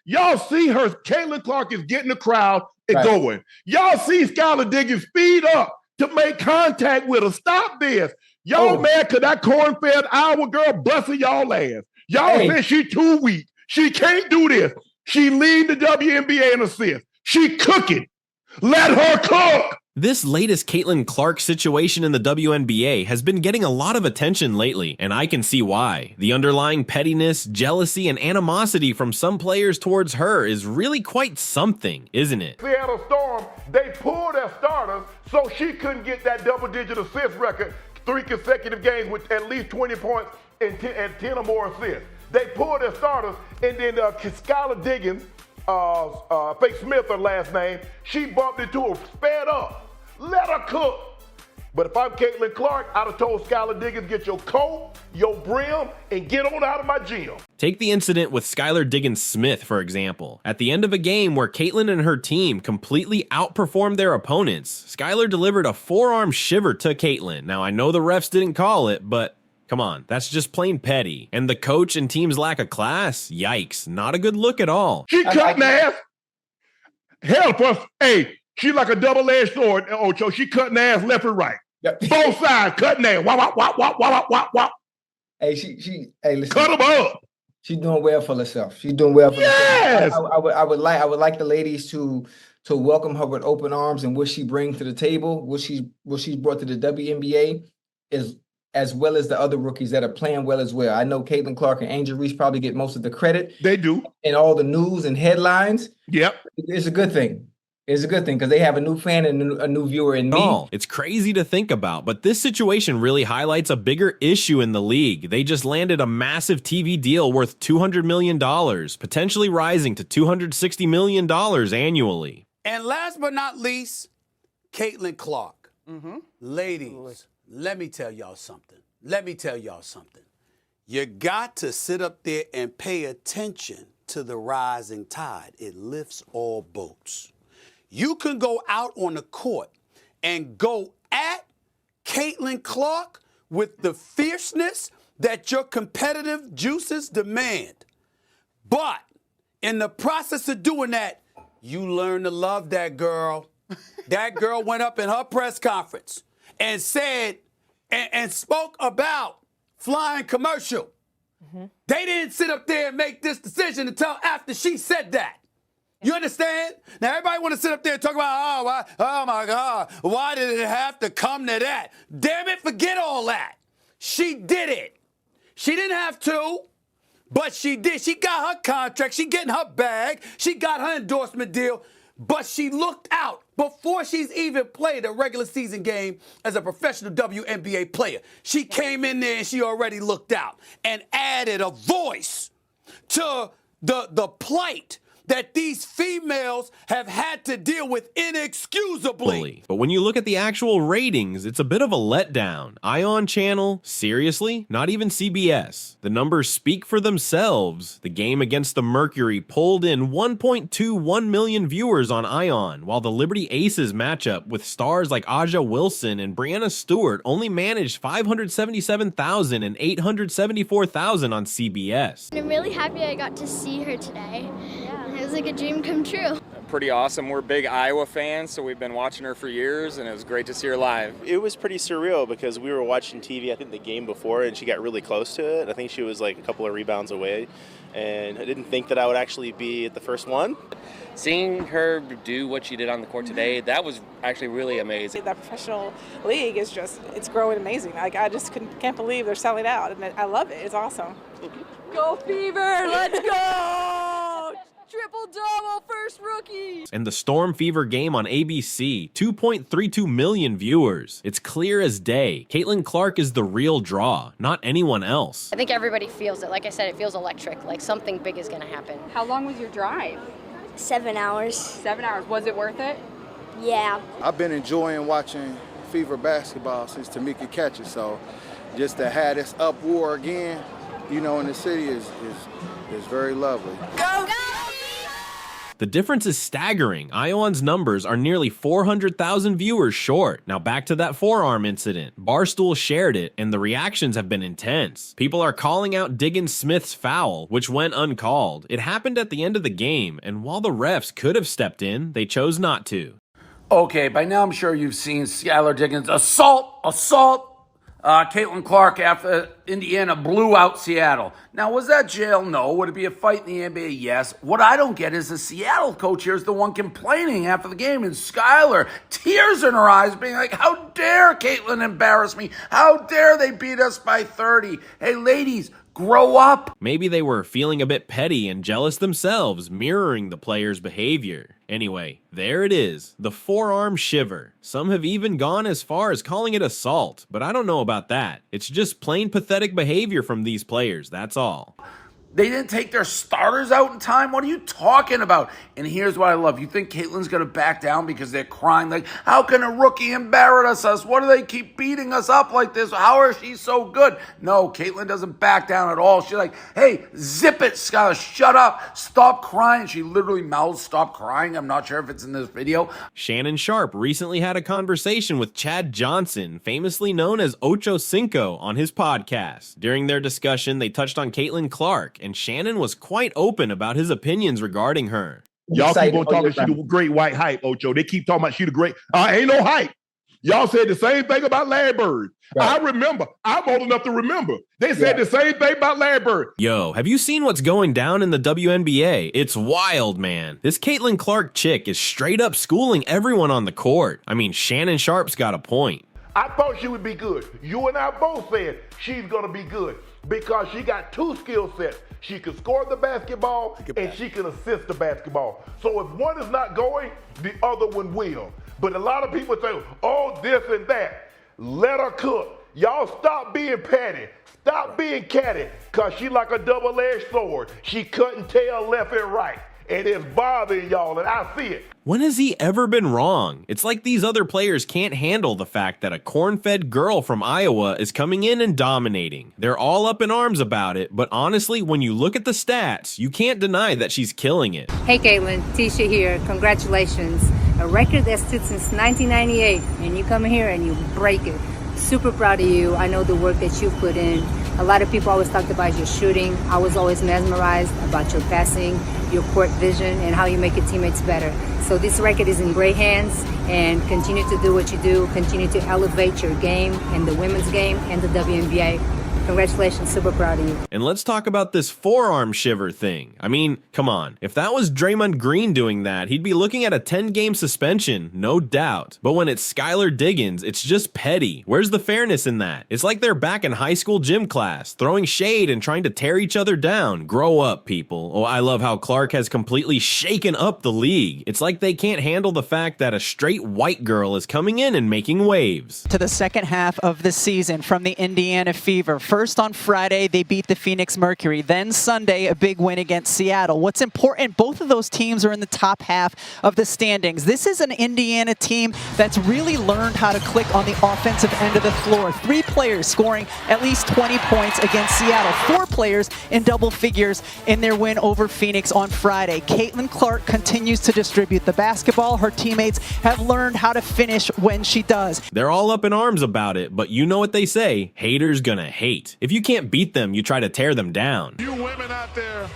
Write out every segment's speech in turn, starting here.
Y'all see her, Caitlin Clark is getting the crowd and going. Y'all see Skylar Diggins speed up to make contact with her. Stop this. Y'all mad because that corn-fed Iowa girl busted y'all ass. Y'all said she too weak. She can't do this. She lead the WNBA in assists. She cooking. Let her cook. This latest Caitlin Clark situation in the WNBA has been getting a lot of attention lately, and I can see why. The underlying pettiness, jealousy, and animosity from some players towards her is really quite something, isn't it? Seattle Storm, they pulled their starters so she couldn't get that double-digit assist record 3 consecutive games with at least 20 points and 10 or more assists. They pulled their starters, and then Skylar Diggins, Faith Smith, her last name, she bumped into her, sped up. Let her cook. But if I'm Caitlin Clark, I'd have told Skylar Diggins, get your coat, your brim, and get on out of my gym. Take the incident with Skylar Diggins Smith, for example. At the end of a game where Caitlin and her team completely outperformed their opponents, Skylar delivered a forearm shiver to Caitlin. Now, I know the refs didn't call it, but come on, that's just plain petty. And the coach and team's lack of class? Yikes, not a good look at all. She cutting ass. Help us. Hey, she like a double-edged sword, Ocho. She cutting ass left and right. Yep. Both sides cutting ass. Wop, wop, wop, wop, wop, wop, wop. Hey, hey, listen. Cut them up. She's doing well for herself. She's doing well for herself. I would like the ladies to welcome her with open arms and what she brings to the table, what she's brought to the WNBA is as well as the other rookies that are playing well as well. I know Caitlin Clark and Angel Reese probably get most of the credit. They do. And all the news and headlines. Yep. It's a good thing. It's a good thing because they have a new fan and a new viewer in me. Oh, it's crazy to think about, but this situation really highlights a bigger issue in the league. They just landed a massive TV deal worth $200 million, potentially rising to $260 million annually. And last but not least, Caitlin Clark. Ladies, let me tell y'all something. You got to sit up there and pay attention to the rising tide. It lifts all boats. You can go out on the court and go at Caitlin Clark with the fierceness that your competitive juices demand. But in the process of doing that, you learn to love that girl. That girl went up in her press conference and said and spoke about flying commercial. They didn't sit up there and make this decision until after she said that. You understand? Now, everybody want to sit up there and talk about, oh my God, why did it have to come to that? Damn it, forget all that. She did it. She didn't have to, but she did. She got her contract. She getting her bag. She got her endorsement deal, but she looked out before she's even played a regular season game as a professional WNBA player. She came in there and she already looked out and added a voice to the plight that these females have had to deal with inexcusably. But when you look at the actual ratings, it's a bit of a letdown. Ion channel, seriously? Not even CBS. The numbers speak for themselves. The game against the Mercury pulled in 1.21 million viewers on Ion, while the Liberty Aces matchup with stars like Aja Wilson and Brianna Stewart only managed 577,000 and 874,000 on CBS. I'm really happy I got to see her today. It was like a dream come true. Pretty awesome. We're big Iowa fans, so we've been watching her for years, and it was great to see her live. It was pretty surreal because we were watching TV, I think, the game before, and she got really close to it. I think she was like a couple of rebounds away, and I didn't think that I would actually be at the first one. Seeing her do what she did on the court today, that was actually really amazing. That professional league is it's growing amazing. Like, I just can't believe they're selling out, and I love it. It's awesome. Go Fever, let's go! Triple-double, first rookie! And the Storm Fever game on ABC, 2.32 million viewers. It's clear as day. Caitlin Clark is the real draw, not anyone else. I think everybody feels it. Like I said, it feels electric, like something big is going to happen. How long was your drive? 7 hours. 7 hours. Was it worth it? Yeah. I've been enjoying watching Fever basketball since Tamika catches, so just to have this up war again, in the city is very lovely. Go, go! The difference is staggering. Ion's numbers are nearly 400,000 viewers short. Now back to that forearm incident. Barstool shared it, and the reactions have been intense. People are calling out Diggins Smith's foul, which went uncalled. It happened at the end of the game, and while the refs could have stepped in, they chose not to. Okay, by now I'm sure you've seen Skylar Diggins assault Caitlin Clark after Indiana blew out Seattle. Now, was that jail? No. Would it be a fight in the NBA? Yes. What I don't get is the Seattle coach here is the one complaining after the game, and Skylar, tears in her eyes, being like, how dare Caitlin embarrass me? How dare they beat us by 30? Hey, ladies, grow up. Maybe they were feeling a bit petty and jealous themselves, mirroring the players' behavior. Anyway, there it is, the forearm shiver. Some have even gone as far as calling it assault, but I don't know about that. It's just plain pathetic behavior from these players, that's all. They didn't take their starters out in time? What are you talking about? And here's what I love. You think Caitlin's going to back down because they're crying like, how can a rookie embarrass us? What do they keep beating us up like this? How is she so good? No, Caitlin doesn't back down at all. She's like, hey, zip it, Skylar. Shut up. Stop crying. She literally mouths stop crying. I'm not sure if it's in this video. Shannon Sharpe recently had a conversation with Chad Johnson, famously known as Ocho Cinco, on his podcast. During their discussion, they touched on Caitlin Clark, and Shannon was quite open about his opinions regarding her. Y'all keep on talking she the great white hype, Ocho. They keep talking about she the great. Ain't no hype. Y'all said the same thing about Larry Bird. Right. I remember. I'm old enough to remember. They said the same thing about Larry Bird. Yo, have you seen what's going down in the WNBA? It's wild, man. This Caitlin Clark chick is straight up schooling everyone on the court. I mean, Shannon Sharpe's got a point. I thought she would be good. You and I both said she's going to be good because she got two skill sets. She can score the basketball and she can assist the basketball. So if one is not going, the other one will. But a lot of people say, oh, this and that. Let her cook. Y'all stop being petty. Stop being catty, because she like a double-edged sword. She cutting tail left and right. And it's bothering y'all, and I see it. When has he ever been wrong? It's like these other players can't handle the fact that a corn-fed girl from Iowa is coming in and dominating. They're all up in arms about it, but honestly, when you look at the stats, you can't deny that she's killing it. Hey Caitlin, Tisha here. Congratulations. A record that stood since 1998, and you come here and you break it. Super proud of you. I know the work that you've put in. A lot of people always talked about your shooting. I was always mesmerized about your passing, your court vision, and how you make your teammates better. So this record is in great hands, and continue to do what you do. Continue to elevate your game and the women's game and the WNBA. Congratulations, super proud of you. And let's talk about this forearm shiver thing. I mean, come on. If that was Draymond Green doing that, he'd be looking at a 10-game suspension, no doubt. But when it's Skylar Diggins, it's just petty. Where's the fairness in that? It's like they're back in high school gym class, throwing shade and trying to tear each other down. Grow up, people. Oh, I love how Clark has completely shaken up the league. It's like they can't handle the fact that a straight white girl is coming in and making waves. To the second half of the season from the Indiana Fever. First on Friday, they beat the Phoenix Mercury. Then Sunday, a big win against Seattle. What's important, both of those teams are in the top half of the standings. This is an Indiana team that's really learned how to click on the offensive end of the floor. 3 players scoring at least 20 points against Seattle. 4 players in double figures in their win over Phoenix on Friday. Caitlin Clark continues to distribute the basketball. Her teammates have learned how to finish when she does. They're all up in arms about it, but you know what they say, haters gonna hate. If you can't beat them, you try to tear them down. You women out there,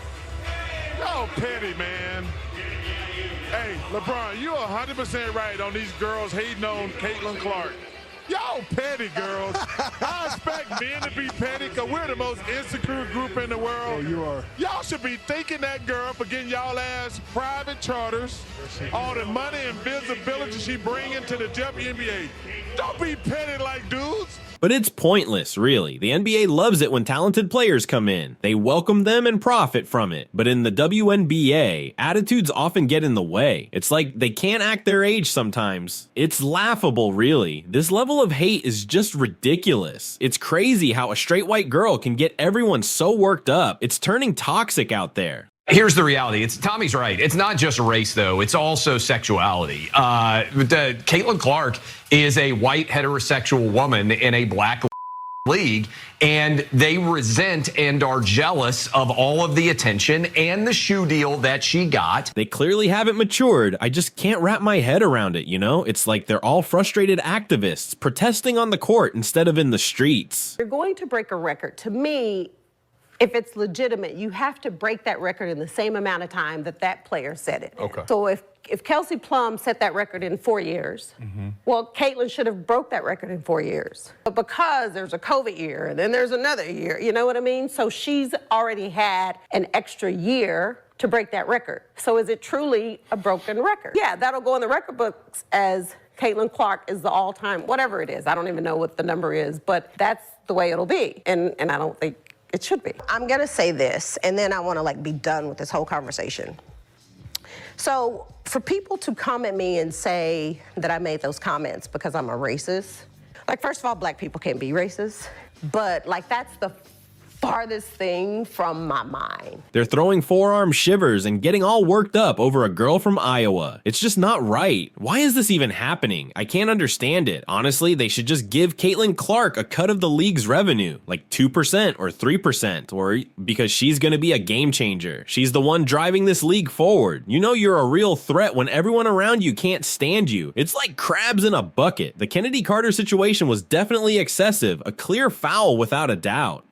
y'all petty, man. Hey, LeBron, you're 100% right on these girls hating on Caitlin Clark. Y'all petty, girls. I expect men to be petty because we're the most insecure group in the world. Oh, you are. Y'all should be thanking that girl for getting y'all ass private charters, all the money and visibility she bringing to the WNBA. Don't be petty like dudes. But it's pointless, really. The NBA loves it when talented players come in. They welcome them and profit from it. But in the WNBA, attitudes often get in the way. It's like they can't act their age sometimes. It's laughable, really. This level of hate is just ridiculous. It's crazy how a straight white girl can get everyone so worked up. It's turning toxic out there. Here's the reality. Tommy's right. It's not just race, though. It's also sexuality. Caitlin Clark is a white heterosexual woman in a black league, and they resent and are jealous of all of the attention and the shoe deal that she got. They clearly haven't matured. I just can't wrap my head around it, you know? It's like they're all frustrated activists protesting on the court instead of in the streets. You're going to break a record. To me, if it's legitimate, you have to break that record in the same amount of time that that player set it. Okay. So if Kelsey Plum set that record in 4 years, well, Caitlin should have broke that record in 4 years. But because there's a COVID year and then there's another year, you know what I mean? So she's already had an extra year to break that record. So is it truly a broken record? Yeah, that'll go in the record books as Caitlin Clark is the all-time, whatever it is. I don't even know what the number is, but that's the way it'll be. And I don't think it should be. I'm gonna say this, and then I wanna be done with this whole conversation. So for people to come at me and say that I made those comments because I'm a racist, first of all, black people can't be racist, but that's the farthest thing from my mind. They're throwing forearm shivers and getting all worked up over a girl from Iowa. It's just not right. Why is this even happening? I can't understand it. Honestly, they should just give Caitlin Clark a cut of the league's revenue, like 2% or 3%, or because she's gonna be a game changer. She's the one driving this league forward. You know you're a real threat when everyone around you can't stand you. It's like crabs in a bucket. The Kennedy Carter situation was definitely excessive, a clear foul without a doubt.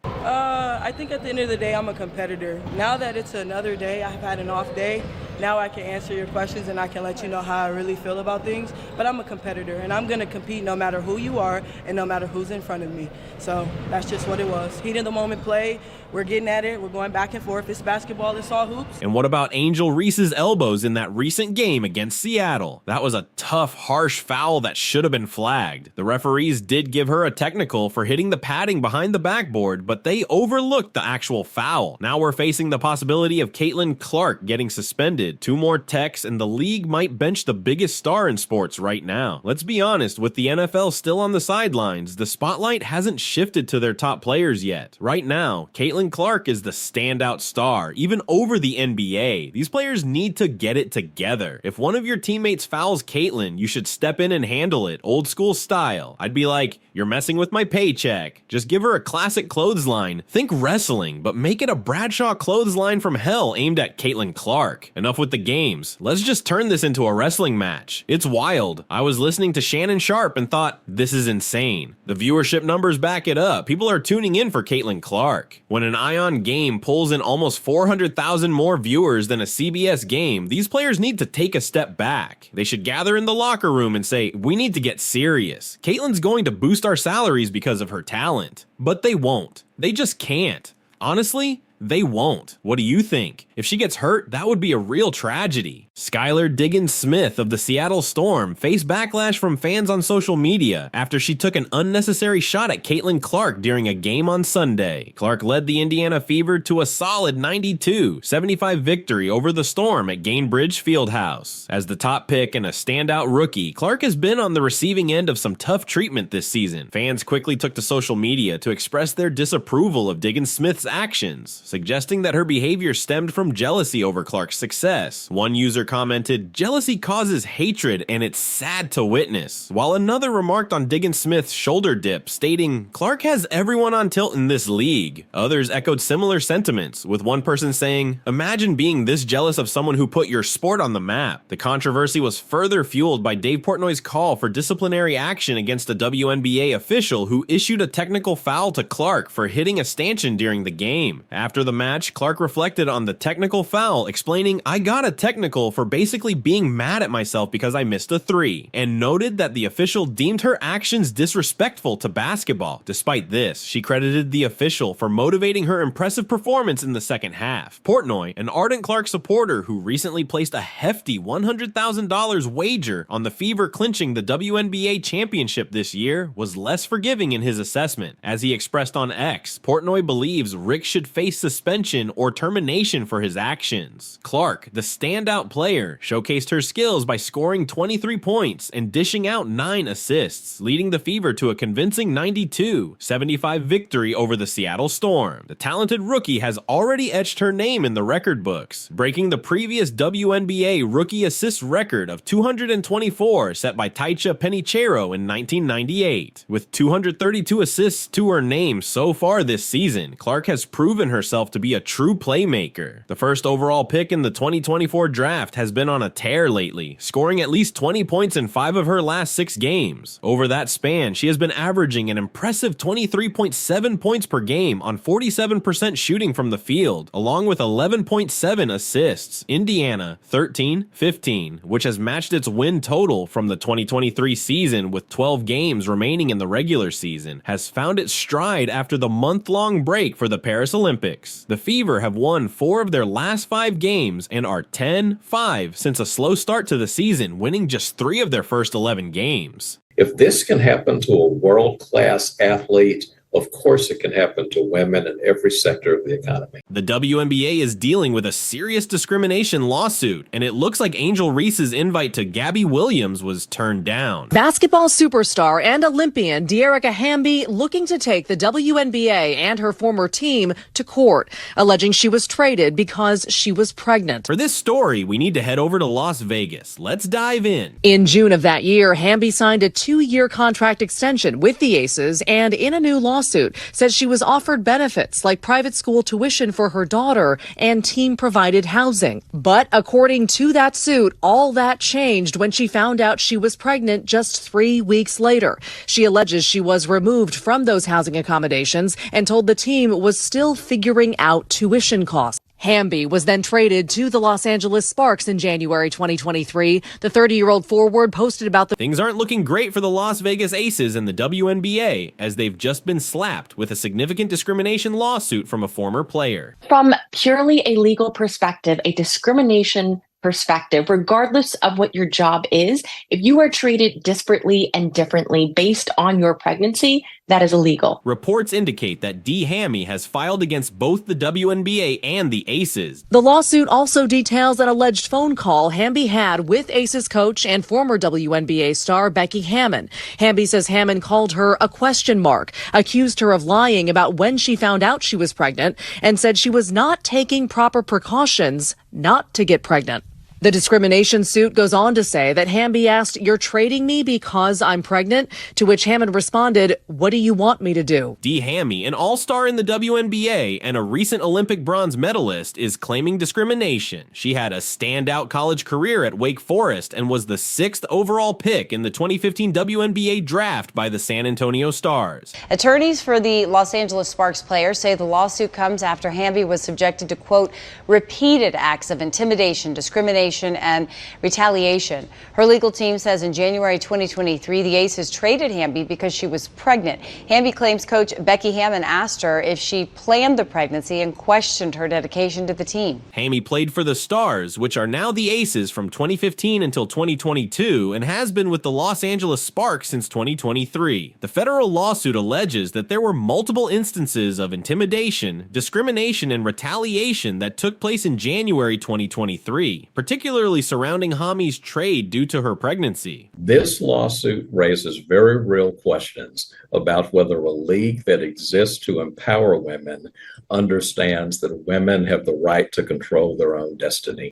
I think at the end of the day, I'm a competitor. Now that it's another day, I've had an off day, now I can answer your questions and I can let you know how I really feel about things. But I'm a competitor and I'm gonna compete no matter who you are and no matter who's in front of me. So that's just what it was. Heat of the moment play, we're getting at it, we're going back and forth. It's basketball, it's all hoops. And what about Angel Reese's elbows in that recent game against Seattle? That was a tough, harsh foul that should have been flagged. The referees did give her a technical for hitting the padding behind the backboard, but they overlooked the actual foul. Now we're facing the possibility of Caitlin Clark getting suspended, 2 more techs, and the league might bench the biggest star in sports right now. Let's be honest, with the NFL still on the sidelines, the spotlight hasn't shifted to their top players yet. Right now, Caitlin Clark is the standout star, even over the NBA. These players need to get it together. If one of your teammates fouls Caitlin, you should step in and handle it, old school style. I'd be like, you're messing with my paycheck. Just give her a classic clothesline. Think wrestling, but make it a Bradshaw clothesline from hell aimed at Caitlin Clark. Enough with the games. Let's just turn this into a wrestling match. It's wild. I was listening to Shannon Sharpe and thought, this is insane. The viewership numbers back it up. People are tuning in for Caitlin Clark. When an Ion game pulls in almost 400,000 more viewers than a CBS game, these players need to take a step back. They should gather in the locker room and say, we need to get serious. Caitlin's going to boost our salaries because of her talent. But they won't. They just can't. Honestly, they won't. What do you think? If she gets hurt, that would be a real tragedy. Skylar Diggins Smith of the Seattle Storm faced backlash from fans on social media after she took an unnecessary shot at Caitlin Clark during a game on Sunday. Clark led the Indiana Fever to a solid 92-75 victory over the Storm at Gainbridge Fieldhouse. As the top pick and a standout rookie, Clark has been on the receiving end of some tough treatment this season. Fans quickly took to social media to express their disapproval of Diggins Smith's actions, suggesting that her behavior stemmed from jealousy over Clark's success. One user commented, "Jealousy causes hatred and it's sad to witness," while another remarked on Diggins Smith's shoulder dip, stating, "Clark has everyone on tilt in this league." Others echoed similar sentiments, with one person saying, "Imagine being this jealous of someone who put your sport on the map." The controversy was further fueled by Dave Portnoy's call for disciplinary action against a WNBA official who issued a technical foul to Clark for hitting a stanchion during the game. After the match, Clark reflected on the technical foul, explaining, "I got a technical for basically being mad at myself because I missed a 3, and noted that the official deemed her actions disrespectful to basketball. Despite this, she credited the official for motivating her impressive performance in the second half. Portnoy, an ardent Clark supporter who recently placed a hefty $100,000 wager on the Fever clinching the WNBA championship this year, was less forgiving in his assessment. As he expressed on X, Portnoy believes Rick should face suspension or termination for his actions. Clark, the standout player, showcased her skills by scoring 23 points and dishing out 9 assists, leading the Fever to a convincing 92-75 victory over the Seattle Storm. The talented rookie has already etched her name in the record books, breaking the previous WNBA rookie assist record of 224 set by Taicha Penicheiro in 1998. With 232 assists to her name so far this season, Clark has proven herself to be a true playmaker. The first overall pick in the 2024 draft has been on a tear lately, scoring at least 20 points in 5 of her last 6 games. Over that span, she has been averaging an impressive 23.7 points per game on 47% shooting from the field, along with 11.7 assists. Indiana, 13-15, which has matched its win total from the 2023 season with 12 games remaining in the regular season, has found its stride after the month-long break for the Paris Olympics. The Fever have won 4 of their last 5 games and are 10-5 since a slow start to the season, winning just 3 of their first 11 games. If this can happen to a world-class athlete, of course it can happen to women in every sector of the economy. The WNBA is dealing with a serious discrimination lawsuit, and it looks like Angel Reese's invite to Gabby Williams was turned down. Basketball superstar and Olympian De'Arica Hamby looking to take the WNBA and her former team to court, alleging she was traded because she was pregnant. For this story, we need to head over to Las Vegas. Let's dive in. In June of that year, Hamby signed a 2-year contract extension with the Aces, and in a new lawsuit, says she was offered benefits like private school tuition for her daughter and team-provided housing. But according to that suit, all that changed when she found out she was pregnant just 3 weeks later. She alleges she was removed from those housing accommodations and told the team was still figuring out tuition costs. Hamby was then traded to the Los Angeles Sparks in January 2023. The 30-year-old forward posted about the... Things aren't looking great for the Las Vegas Aces and the WNBA, as they've just been slapped with a significant discrimination lawsuit from a former player. From purely a legal perspective, a discrimination perspective, regardless of what your job is, if you are treated disparately and differently based on your pregnancy, that is illegal. Reports indicate that Dee Hammy has filed against both the WNBA and the Aces. The lawsuit also details an alleged phone call Hamby had with Aces coach and former WNBA star Becky Hammon. Hamby says Hammon called her a question mark, accused her of lying about when she found out she was pregnant, and said she was not taking proper precautions not to get pregnant. The discrimination suit goes on to say that Hamby asked, "You're trading me because I'm pregnant?" To which Hammond responded, "What do you want me to do?" Dee Hammy, an all-star in the WNBA and a recent Olympic bronze medalist, is claiming discrimination. She had a standout college career at Wake Forest and was the 6th overall pick in the 2015 WNBA draft by the San Antonio Stars. Attorneys for the Los Angeles Sparks player say the lawsuit comes after Hamby was subjected to, quote, repeated acts of intimidation, discrimination, and retaliation. Her legal team says in January 2023, the Aces traded Hamby because she was pregnant. Hamby claims coach Becky Hammon asked her if she planned the pregnancy and questioned her dedication to the team. Hammy played for the Stars, which are now the Aces from 2015 until 2022, and has been with the Los Angeles Sparks since 2023. The federal lawsuit alleges that there were multiple instances of intimidation, discrimination, and retaliation that took place in January 2023, particularly surrounding Hammy's trade due to her pregnancy. This lawsuit raises very real questions about whether a league that exists to empower women understands that women have the right to control their own destiny.